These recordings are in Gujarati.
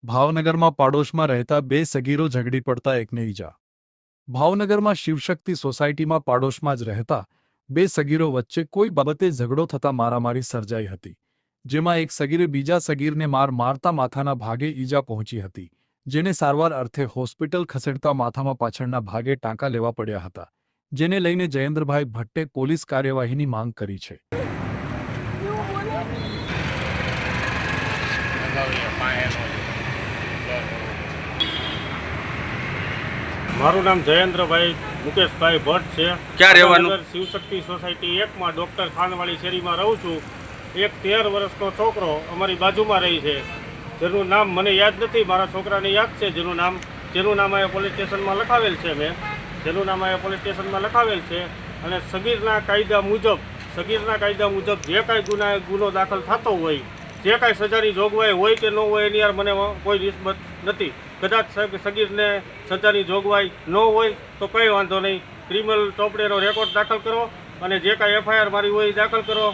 ભાવનગરમાં પાડોશમાં રહેતા બે સગીરો ઝઘડી પડતા એકને ઈજા. ભાવનગરમાં શિવશક્તિ સોસાયટીમાં પાડોશમાં જ રહેતા બે સગીરો વચ્ચે કોઈ બાબતે ઝઘડો થતા મારામારી સર્જાઈ હતી, જેમાં એક સગીરે બીજા સગીરને મારતા માથાના ભાગે ઈજા પહોંચી હતી, જેને સારવાર અર્થે હોસ્પિટલ ખસેડતા માથામાં પાછળના ભાગે ટાંકા લેવા પડ્યા હતા, જેને લઈને જયેન્દ્રભાઈ ભટ્ટે પોલીસ કાર્યવાહીની માંગ કરી છે. મારું નામ જયેન્દ્રભાઈ મુકેશભાઈ ભટ્ટ છે. ક્યાં રહેવાનું? શિવશક્તિ સોસાયટી 1 માં ડૉક્ટર ખાનવાળી શેરીમાં રહું છું. એક 13 વર્ષનો છોકરો અમારી બાજુમાં રહી છે, જેનું નામ મને યાદ નથી, મારા છોકરાને યાદ છે જેનું નામ અહીંયા પોલીસ સ્ટેશનમાં લખાવેલ છે. જેનું નામ અહીંયા પોલીસ સ્ટેશનમાં લખાવેલ છે. અને સગીરના કાયદા મુજબ જે કાંઈ ગુનો દાખલ થતો હોય, જે કાંઈ સજાની જોગવાઈ હોય કે ન હોય એની યાર મને કોઈ નિસ્બત નથી. કદાચ સગીરને સજાની જોગવાઈ ન હોય તો કંઈ વાંધો નહીં, ક્રિમિનલ ચોપડેનો રેકોર્ડ દાખલ કરો અને જે કાંઈ એફઆઈઆર મારી હોય એ દાખલ કરો.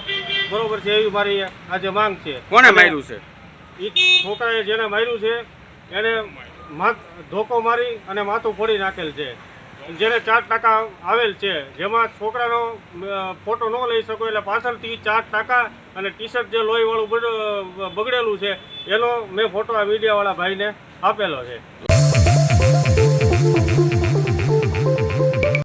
બરોબર છે, એવી મારી આજે માંગ છે. કોણે માર્યું છે? એ છોકરાએ જેને માર્યું છે એને ધોકો મારી અને માથું ફોડી નાખેલ છે, જેને 4 ટાંકા આવેલ છે. જેમાં છોકરાનો ફોટો ન લઈ શકો એટલે પાછળથી 4 ટાંકા અને ટી શર્ટ જે લોહીવાળું બગડેલું છે એનો મેં ફોટો આ મીડિયાવાળા ભાઈને આપેલો છે.